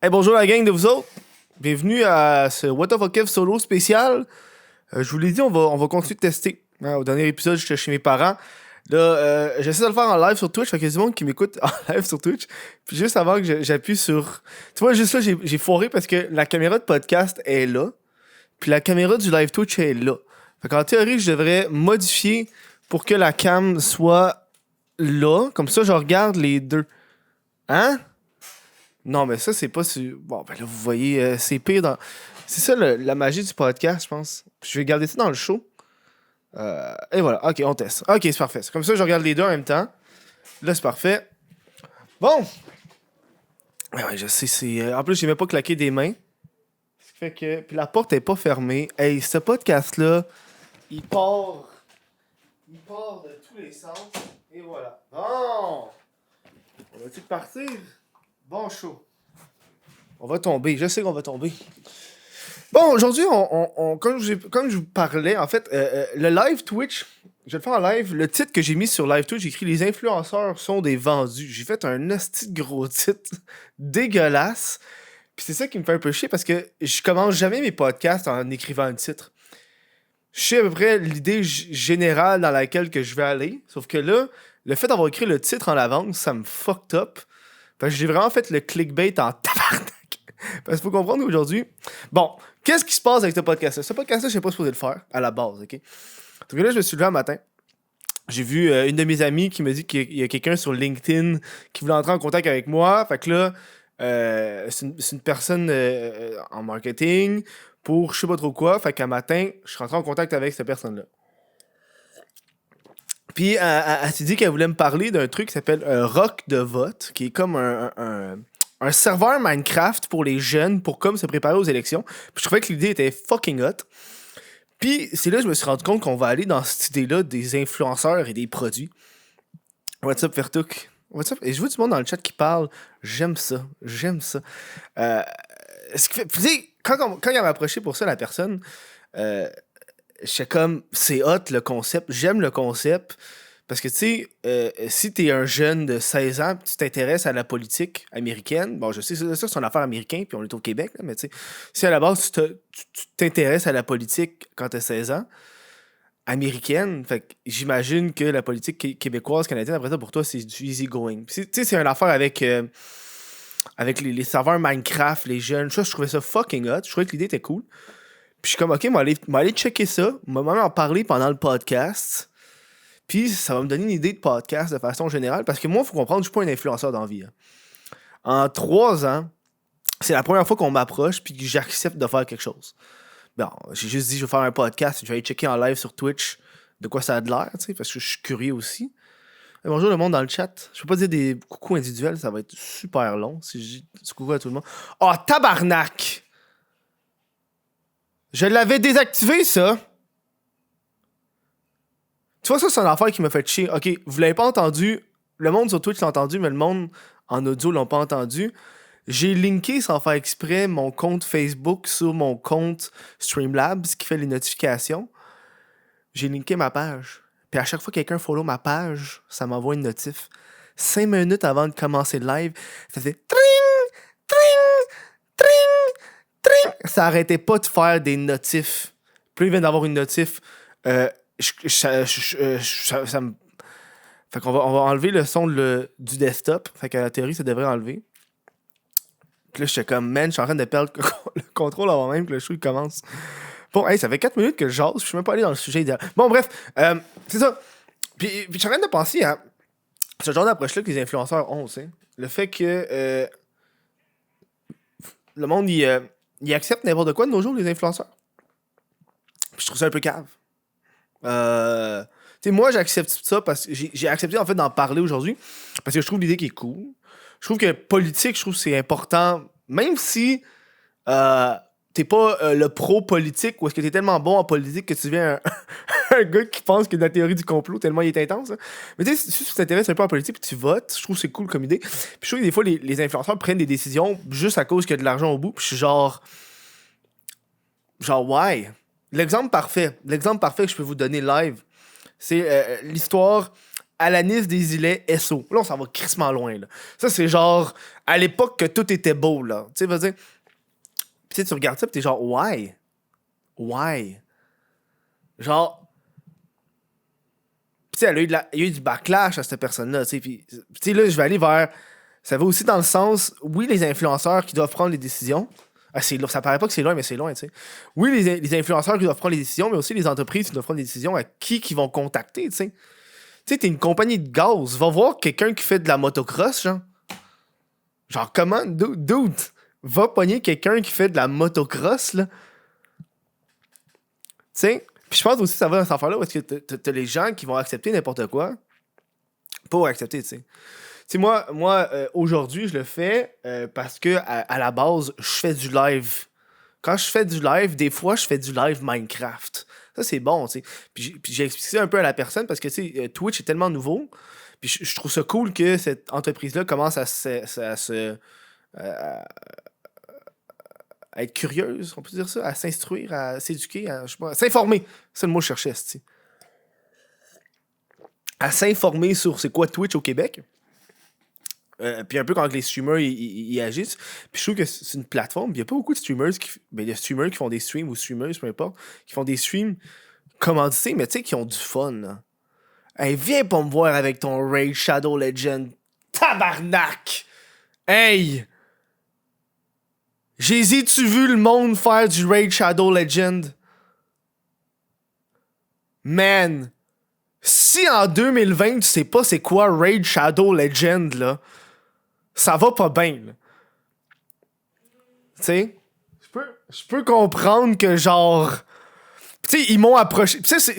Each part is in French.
Hey, bonjour la gang de vous autres. Bienvenue à ce What the fuck Kev solo spécial. Je vous l'ai dit, on va continuer de tester. Au dernier épisode, j'étais chez mes parents. Là, j'essaie de le faire en live sur Twitch. Fait qu'il y a du monde qui m'écoute en live sur Twitch. Puis juste avant que j'appuie sur... Tu vois, juste là, j'ai foiré parce que la caméra de podcast est là. Puis la caméra du live Twitch est là. Fait qu'en théorie, je devrais modifier pour que la cam soit là. Comme ça, je regarde les deux. Hein? Non, mais ça, c'est pas... Bon, ben là, vous voyez, c'est pire dans... C'est ça la magie du podcast, je pense. Je vais garder ça dans le show. Et voilà. OK, on teste. OK, c'est parfait. C'est comme ça, je regarde les deux en même temps. Là, c'est parfait. Bon. Ouais, je sais, c'est... En plus, j'ai même pas claqué des mains. Ce qui fait que... Puis la porte est pas fermée. Hey, ce podcast-là, il part... Il part de tous les sens. Et voilà. Bon! On va-tu partir? Bon show. On va tomber. Je sais qu'on va tomber. Bon, aujourd'hui, comme je vous parlais, en fait, le live Twitch, je vais le faire en live. Le titre que j'ai mis sur live Twitch, j'ai écrit Les influenceurs sont des vendus. J'ai fait un hostie de gros titre dégueulasse. Puis c'est ça qui me fait un peu chier parce que je commence jamais mes podcasts en écrivant un titre. Je sais à peu près l'idée générale dans laquelle que je vais aller. Sauf que là, le fait d'avoir écrit le titre en avance, ça me fucked up. Parce que j'ai vraiment fait le clickbait en tabarnak. Parce qu'il faut comprendre aujourd'hui. Bon, qu'est-ce qui se passe avec ce podcast-là? Ce podcast-là, je sais pas supposé le faire à la base, ok? Donc là, je me suis levé un matin. J'ai vu une de mes amies qui me dit qu'il y a quelqu'un sur LinkedIn qui voulait entrer en contact avec moi. Fait que là, c'est une personne en marketing pour je sais pas trop quoi. Fait qu'un matin, je suis rentré en contact avec cette personne-là. Puis elle s'est dit qu'elle voulait me parler d'un truc qui s'appelle Rock de vote, qui est comme un serveur Minecraft pour les jeunes pour comme se préparer aux élections. Puis je trouvais que l'idée était fucking hot. Puis c'est là que je me suis rendu compte qu'on va aller dans cette idée-là des influenceurs et des produits. What's up, Vertouk? What's up? Et je vois du monde dans le chat qui parle. J'aime ça. J'aime ça. Ce qui fait... Puis, tu sais, quand il m'a approché pour ça, la personne... j'étais comme, c'est hot le concept, j'aime le concept, parce que tu sais, si t'es un jeune de 16 ans, tu t'intéresses à la politique américaine, bon je sais, ça c'est une affaire américaine, puis on est au Québec, là, mais tu sais, si à la base tu t'intéresses à la politique quand t'as 16 ans, américaine, fait que j'imagine que la politique québécoise, canadienne, après ça pour toi c'est du easy going. Tu sais, c'est une affaire avec les serveurs Minecraft, les jeunes, je trouvais ça fucking hot, je trouvais que l'idée était cool. Puis je suis comme, OK, m'aller checker ça, même en parler pendant le podcast. Puis ça va me donner une idée de podcast de façon générale. Parce que moi, il faut comprendre, je suis pas un influenceur dans la vie. Hein. En 3 ans, c'est la première fois qu'on m'approche puis que j'accepte de faire quelque chose. Bon, j'ai juste dit, je vais faire un podcast, je vais aller checker en live sur Twitch de quoi ça a de l'air, tu sais, parce que je suis curieux aussi. Et bonjour le monde dans le chat. Je peux pas dire des coucou individuels, ça va être super long si je dis coucou à tout le monde. Oh, tabarnak! Je l'avais désactivé, ça. Tu vois, ça, c'est une affaire qui m'a fait chier. OK, vous l'avez pas entendu. Le monde sur Twitch l'a entendu, mais le monde en audio l'ont pas entendu. J'ai linké sans faire exprès mon compte Facebook sur mon compte Streamlabs qui fait les notifications. J'ai linké ma page. Puis à chaque fois que quelqu'un follow ma page, ça m'envoie une notif. 5 minutes avant de commencer le live, ça fait tring, tring, tring, tring. Ça arrêtait pas de faire des notifs. Puis il vient d'avoir une notif. Ça me... Fait qu'on va enlever le son du desktop. Fait qu'à la théorie, ça devrait enlever. Puis là, j'étais comme, man, je suis en train de perdre le contrôle avant même que le show il commence. Bon, hey, ça fait 4 minutes que je jase. Je suis même pas allé dans le sujet idéal. Bon, bref, c'est ça. Puis je suis en train de penser à ce genre d'approche-là que les influenceurs ont, tu sais. Le fait que le monde, il accepte n'importe quoi de nos jours, les influenceurs. Puis je trouve ça un peu cave. Tu sais, moi, j'accepte ça parce que j'ai accepté en fait d'en parler aujourd'hui parce que je trouve l'idée qui est cool. Je trouve que politique, je trouve que c'est important, même si t'es pas le pro-politique ou est-ce que t'es tellement bon en politique que tu deviens un gars qui pense que la théorie du complot tellement il est intense. Hein. Mais tu sais, si tu t'intéresses un peu en politique et tu votes, je trouve que c'est cool comme idée. Puis je trouve que des fois, les influenceurs prennent des décisions juste à cause qu'il y a de l'argent au bout. Puis je suis genre, why? L'exemple parfait que je peux vous donner live, c'est l'histoire Alanis Desilets SO. Là, on s'en va crissement loin, là. Ça, c'est genre, à l'époque que tout était beau, là. Tu sais, vas-y. Puis tu regardes ça, pis t'es genre, why? Why? Genre, tu sais, il y a eu du backlash à cette personne-là, tu sais. Puis, tu sais, là, je vais aller vers. Ça va aussi dans le sens, oui, les influenceurs qui doivent prendre les décisions. Ah, ça paraît pas que c'est loin, mais c'est loin, tu sais. Oui, les influenceurs qui doivent prendre les décisions, mais aussi les entreprises qui doivent prendre des décisions à qui vont contacter, tu sais. Tu sais, t'es une compagnie de gaz, va voir quelqu'un qui fait de la motocross, genre. Genre, comment, dude, va pogner quelqu'un qui fait de la motocross, là. Tu sais, puis je pense aussi que ça va dans cette affaire-là où est-ce que t'as les gens qui vont accepter n'importe quoi pour accepter, tu sais. Tu sais, moi aujourd'hui, je le fais parce que à la base, je fais du live. Quand je fais du live, des fois, je fais du live Minecraft. Ça, c'est bon, tu sais. Puis j'ai expliqué ça un peu à la personne parce que, tu sais, Twitch est tellement nouveau. Puis je trouve ça cool que cette entreprise-là commence à être curieuse, on peut dire ça, à s'instruire, à s'éduquer, je sais pas, à s'informer. C'est le mot que je cherchais, c'ti. À s'informer sur c'est quoi Twitch au Québec. Puis un peu quand les streamers ils agissent. Puis je trouve que c'est une plateforme. Il n'y a pas beaucoup de streamers il y a streamers qui font des streams ou streamers, peu importe, qui font des streams commandités, mais tu sais, qui ont du fun. Là. Hey, viens pas me voir avec ton Raid Shadow Legend. Tabarnak! Hey! Tu vu le monde faire du Raid Shadow Legend? Man! Si en 2020, tu sais pas c'est quoi Raid Shadow Legend, là, ça va pas bien, là. Tu sais? Je peux comprendre que, genre... Tu sais, ils m'ont approché... Tu sais,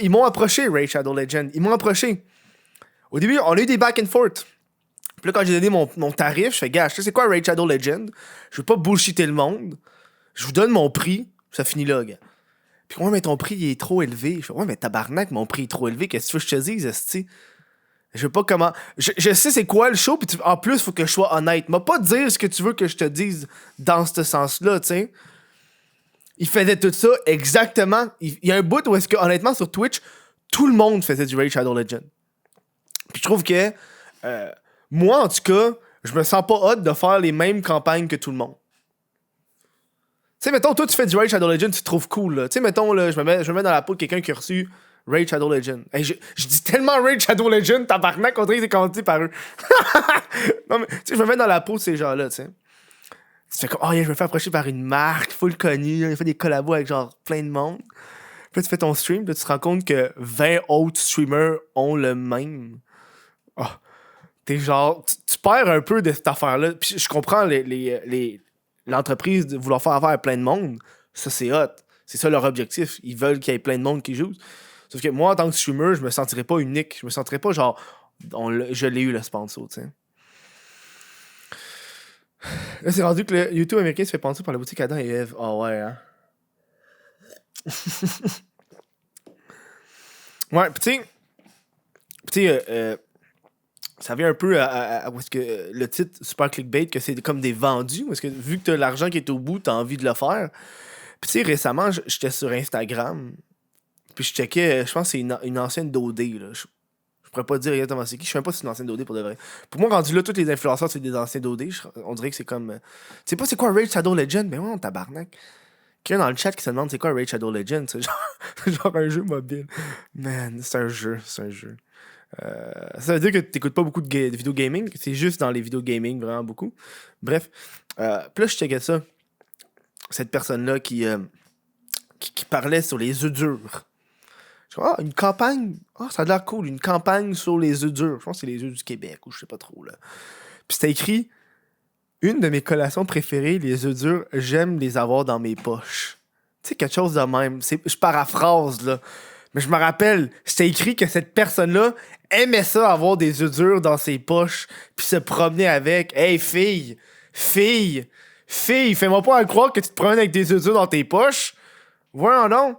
ils m'ont approché, Raid Shadow Legend. Ils m'ont approché. Au début, on a eu des back and forth. Puis là, quand j'ai donné mon tarif, je fais, gars, tu sais c'est quoi Raid Shadow Legend? Je veux pas bullshitter le monde. Je vous donne mon prix. Ça finit là, gars. Puis ouais, mais ton prix, il est trop élevé. Je fais, ouais, mais tabarnak, mon prix est trop élevé. Qu'est-ce que tu veux que je te dise, esti? Je veux pas comment... Je sais c'est quoi le show, puis en plus, il faut que je sois honnête. M'a pas dire ce que tu veux que je te dise dans ce sens-là, tu sais. Il faisait tout ça exactement. Il y a un bout où est-ce que, honnêtement, sur Twitch, tout le monde faisait du Raid Shadow Legend. Puis je trouve que... moi, en tout cas, je me sens pas hot de faire les mêmes campagnes que tout le monde. Tu sais, mettons, toi, tu fais du Raid Shadow Legend, tu te trouves cool, là. Tu sais, mettons, là, je me mets dans la peau de quelqu'un qui a reçu Raid Shadow Legend. Hey, je dis tellement Raid Shadow Legend, tabarnak, on dirait que c'est commandité par eux. Non, mais, tu sais, je me mets dans la peau de ces gens-là, tu sais. Tu fais comme, oh, yeah, je me fais approcher par une marque full connue, il fait des collabos avec genre plein de monde. Puis là, tu fais ton stream, là, tu te rends compte que 20 autres streamers ont le même. Oh, t'es genre, tu perds un peu de cette affaire-là. Puis je comprends l'entreprise de vouloir faire affaire à plein de monde. Ça, c'est hot. C'est ça leur objectif. Ils veulent qu'il y ait plein de monde qui joue. Sauf que moi, en tant que streamer, je me sentirais pas unique. Je me sentirais pas genre, je l'ai eu le sponsor, tu sais. Là, c'est rendu que le YouTube américain se fait penser par la boutique Adam et Eve. Ah ouais, hein. Ouais, pis tu sais, ça vient un peu à où est-ce que le titre super clickbait, que c'est comme des vendus, parce que vu que t'as l'argent qui est au bout, t'as envie de le faire. Puis tu sais, récemment, j'étais sur Instagram, puis je checkais, je pense que c'est une ancienne d'OD, là. Je pourrais pas dire exactement c'est qui, je sais même pas si c'est une ancienne d'OD pour de vrai. Pour moi, rendu là, tous les influenceurs, c'est des anciens d'OD, on dirait que c'est comme... tu sais pas c'est quoi Raid Shadow Legend? Mais ouais, on tabarnak. Quelqu'un dans le chat qui se demande c'est quoi Raid Shadow Legend, c'est genre un jeu mobile. Man, c'est un jeu. Ça veut dire que t'écoutes pas beaucoup de vidéo gaming, que c'est juste dans les vidéos gaming, vraiment beaucoup. Bref. Puis là, je checkais ça. Cette personne-là qui parlait sur les œufs durs. Je dis, une campagne. Ça a l'air cool, une campagne sur les œufs durs. Je pense que c'est les œufs du Québec, ou je sais pas trop, là. Puis c'était écrit, une de mes collations préférées, les œufs durs, j'aime les avoir dans mes poches. Tu sais, quelque chose de même. Je paraphrase, là. Mais je me rappelle, c'était écrit que cette personne-là aimait ça, avoir des œufs durs dans ses poches, puis se promener avec. Hey, fille, fais-moi pas croire que tu te promènes avec des œufs durs dans tes poches. Voyons non.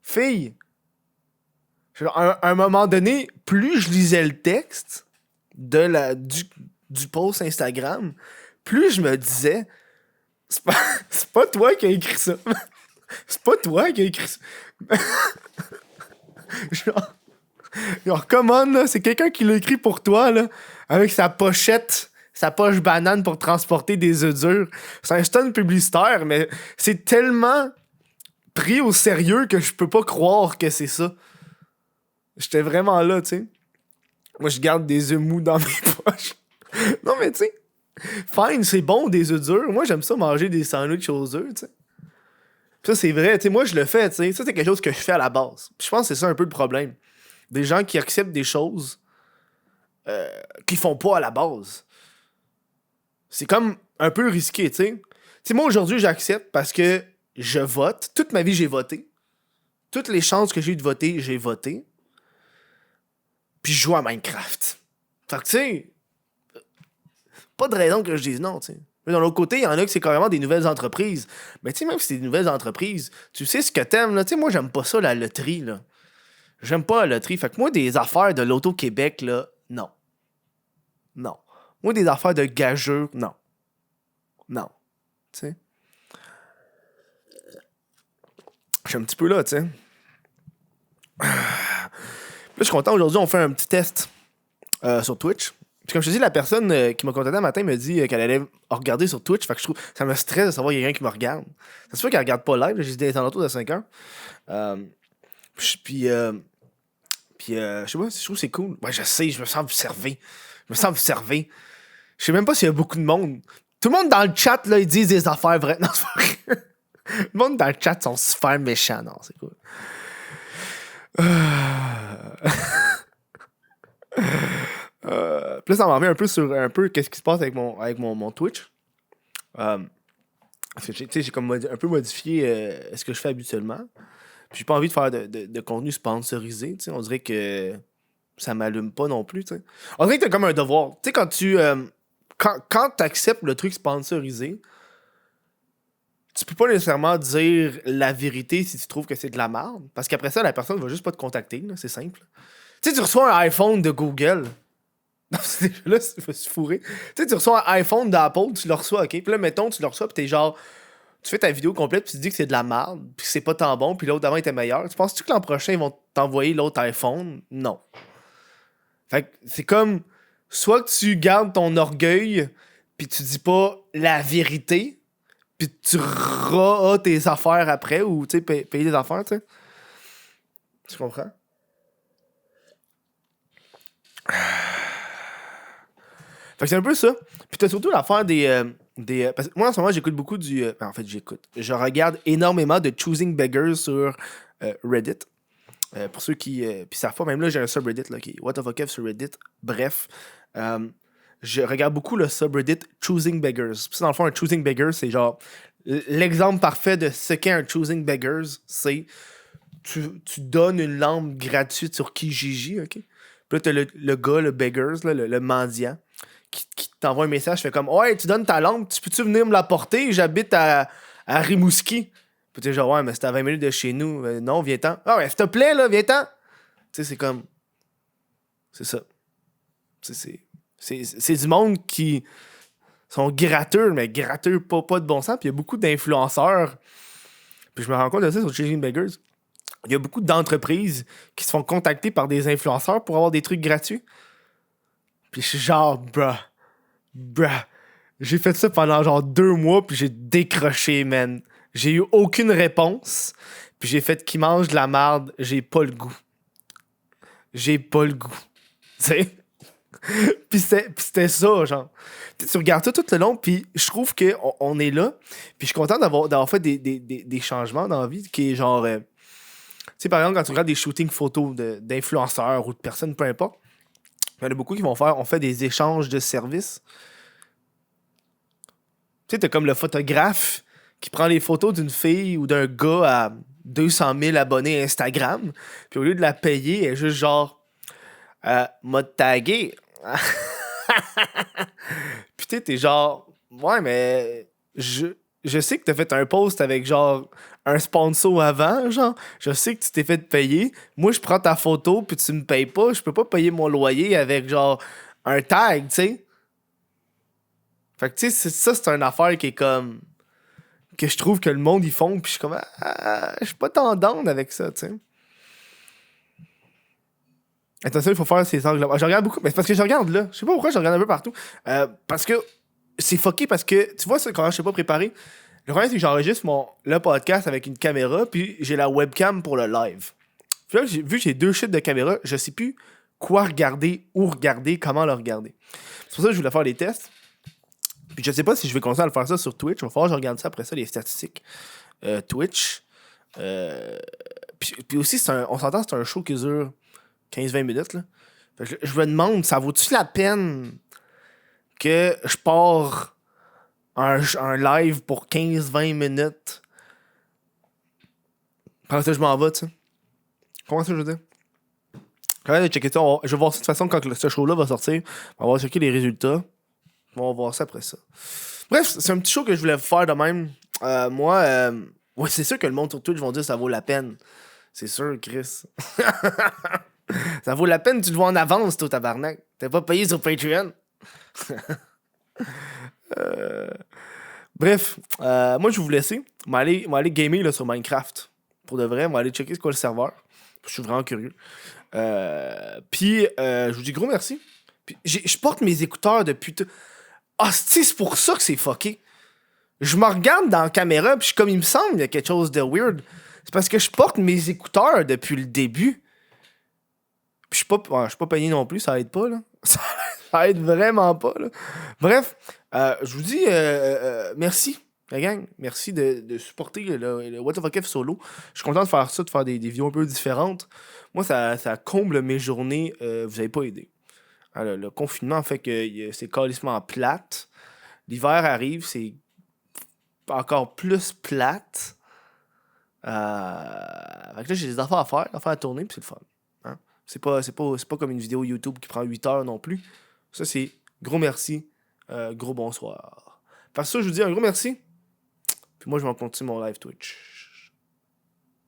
Fille. À un moment donné, plus je lisais le texte du post Instagram, plus je me disais, c'est pas toi qui as écrit ça. C'est pas toi qui as écrit ça. Genre, Genre, come on, là, c'est quelqu'un qui l'a écrit pour toi, là, avec sa pochette, sa poche banane pour transporter des œufs durs. C'est un stunt publicitaire, mais c'est tellement pris au sérieux que je peux pas croire que c'est ça. J'étais vraiment là, tu sais. Moi, je garde des œufs mous dans mes poches. Non, mais tu sais, fine, c'est bon des œufs durs. Moi, j'aime ça manger des sandwichs aux œufs, tu sais. Ça, c'est vrai, tu sais, moi, je le fais, tu sais. Ça, c'est quelque chose que je fais à la base. Puis je pense que c'est ça un peu le problème. Des gens qui acceptent des choses qu'ils font pas à la base. C'est comme un peu risqué, tu sais. Tu sais, moi, aujourd'hui, j'accepte parce que je vote. Toute ma vie, j'ai voté. Toutes les chances que j'ai eu de voter, j'ai voté. Puis je joue à Minecraft. Fait que, tu sais, pas de raison que je dise non, tu sais. Mais d'un autre côté, il y en a que c'est carrément des nouvelles entreprises. Mais tu sais, même si c'est des nouvelles entreprises, tu sais ce que t'aimes, là. Tu sais, moi, j'aime pas ça, la loterie, là. J'aime pas la loterie. Fait que moi, des affaires de l'Auto-Québec, là, non. Non. Moi, des affaires de gageux, non. Non. Tu sais. Je suis un petit peu là, tu sais. Là, je suis content. Aujourd'hui, on fait un petit test sur Twitch. Puis comme je te dis, la personne qui m'a contacté un matin me dit qu'elle allait regarder sur Twitch. Fait que je trouve ça me stresse de savoir qu'il y a quelqu'un qui me regarde. C'est sûr qu'elle regarde pas live. J'ai dit dans l'auto de 5 heures. Puis, je sais pas, je trouve que c'est cool. Ouais, je sais, je me sens observé. Je me sens observé. Je sais même pas s'il y a beaucoup de monde. Tout le monde dans le chat, là, ils disent des affaires vraies. Non, c'est pas vrai. Le monde dans le chat sont super méchants. Non, c'est cool. Puis là, ça m'a remis un peu sur qu'est-ce qui se passe avec mon Twitch. Parce que tu sais, j'ai comme un peu modifié ce que je fais habituellement. Puis j'ai pas envie de faire de contenu sponsorisé. Tu sais, on dirait que ça m'allume pas non plus. Tu sais. On dirait que t'as comme un devoir. Tu sais, quand t'acceptes le truc sponsorisé, tu peux pas nécessairement dire la vérité si tu trouves que c'est de la merde. Parce qu'après ça, la personne va juste pas te contacter. Là, c'est simple. Tu sais, tu reçois un iPhone de Google. Non, là, je me suis fourré. Tu sais, tu reçois un iPhone d'Apple, tu le reçois, ok? Puis là, mettons, tu le reçois, puis t'es genre. Tu fais ta vidéo complète, puis tu te dis que c'est de la merde, puis que c'est pas tant bon, puis l'autre d'avant était meilleur. Tu penses-tu que l'an prochain, ils vont t'envoyer l'autre iPhone? Non. Fait que c'est comme. Soit que tu gardes ton orgueil, puis tu dis pas la vérité, puis tu ras tes affaires après, ou tu sais, payer des affaires, tu sais. Tu comprends? Fait que c'est un peu ça. Puis t'as surtout l'affaire parce que moi, en ce moment, j'écoute beaucoup en fait, j'écoute. Je regarde énormément de Choosing Beggars sur Reddit. Pour ceux qui savent pas, même là, j'ai un subreddit là, qui est What the fuck sur Reddit. Bref. Je regarde beaucoup le subreddit Choosing Beggars. Puis dans le fond, un Choosing Beggars, c'est genre... L'exemple parfait de ce qu'est un Choosing Beggars, c'est... Tu donnes une lampe gratuite sur Kijiji, ok? Puis là, t'as le gars, le Beggars, là, le mendiant, qui t'envoie un message, fait comme ouais, tu donnes ta lampe, tu peux-tu venir me la porter? J'habite à Rimouski. Puis tu sais, genre, ouais, mais c'est à 20 minutes de chez nous. Non, viens-t'en. Ah ouais, s'il te plaît, là, viens-t'en. Tu sais, c'est comme. C'est ça. C'est du monde qui sont gratteux, mais gratteux pas de bon sens. Puis il y a beaucoup d'influenceurs. Puis je me rends compte de ça sur Chasing Beggars. Il y a beaucoup d'entreprises qui se font contacter par des influenceurs pour avoir des trucs gratuits. Puis je suis genre, bruh. J'ai fait ça pendant genre 2 mois, puis j'ai décroché, man. J'ai eu aucune réponse, puis j'ai fait qui mange de la merde, j'ai pas le goût. J'ai pas le goût. Tu sais? Puis c'était ça, genre. Tu regardes ça tout le long, puis je trouve qu'on est là, puis je suis content d'avoir fait des changements dans la vie, qui est genre... tu sais, par exemple, quand tu regardes des shootings photos d'influenceurs ou de personnes, peu importe, il y en a beaucoup qui on fait des échanges de services. Tu sais, t'as comme le photographe qui prend les photos d'une fille ou d'un gars à 200 000 abonnés Instagram, puis au lieu de la payer, elle est juste genre, m'a tagué. Puis t'es genre, ouais, mais je sais que t'as fait un post avec genre un sponsor avant, genre, je sais que tu t'es fait payer. Moi, je prends ta photo, puis tu me payes pas. Je peux pas payer mon loyer avec genre un tag, tu sais. Fait que tu sais, c'est une affaire qui est comme. Que je trouve que le monde ils font, puis je suis comme. Je suis pas tant down avec ça, tu sais. Attention, il faut faire ses angles. Je regarde beaucoup, mais c'est parce que je regarde là. Je sais pas pourquoi je regarde un peu partout. Parce que c'est fucké, parce que tu vois, ça, quand je sais pas préparer. Le problème, c'est que j'enregistre le podcast avec une caméra, puis j'ai la webcam pour le live. Puis là, vu que j'ai deux shit de caméra, je sais plus quoi regarder, où regarder, comment le regarder. C'est pour ça que je voulais faire des tests. Puis je sais pas si je vais continuer à le faire ça sur Twitch. Il va falloir que je regarde ça après ça, les statistiques. Twitch. Puis aussi, on s'entend, c'est un show qui dure 15-20 minutes. Là. Fait que je me demande, ça vaut-tu la peine que je pars un live pour 15-20 minutes? Après ça, je m'en vais, tu sais. Comment ça, je veux dire? Quand même, checker ça. Je vais voir ça de toute façon quand ce show-là va sortir. On va checker les résultats. On va voir ça après ça. Bref, c'est un petit show que je voulais faire de même. Ouais, c'est sûr que le monde sur Twitch vont dire que ça vaut la peine. C'est sûr, Chris. Ça vaut la peine, tu le vois en avance, toi, tabarnak. T'es pas payé sur Patreon. Bref, moi, je vais vous laisser. M'aller gamer là, sur Minecraft. Pour de vrai, m'aller checker c'est quoi le serveur. Je suis vraiment curieux. Puis, je vous dis gros merci. Puis, je porte mes écouteurs depuis... Ah, c'est pour ça que c'est fucké. Je me regarde dans la caméra, puis comme il me semble, il y a quelque chose de weird. C'est parce que je porte mes écouteurs depuis le début. Puis je suis pas payé non plus, ça aide pas, là. Ça aide vraiment pas, là. Bref, je vous dis merci, la gang. Merci de supporter le What the Fuck If solo. Je suis content de faire ça, de faire des vidéos un peu différentes. Moi, ça comble mes journées. Vous avez pas aidé. Alors, le confinement fait que c'est calissement plate. L'hiver arrive, c'est encore plus plate. Fait que là, j'ai des affaires à tourner, puis c'est le fun. Hein? C'est pas comme une vidéo YouTube qui prend 8 heures non plus. Ça, c'est gros merci, gros bonsoir. Parce que ça, je vous dis un gros merci. Puis moi, je vais continuer mon live Twitch.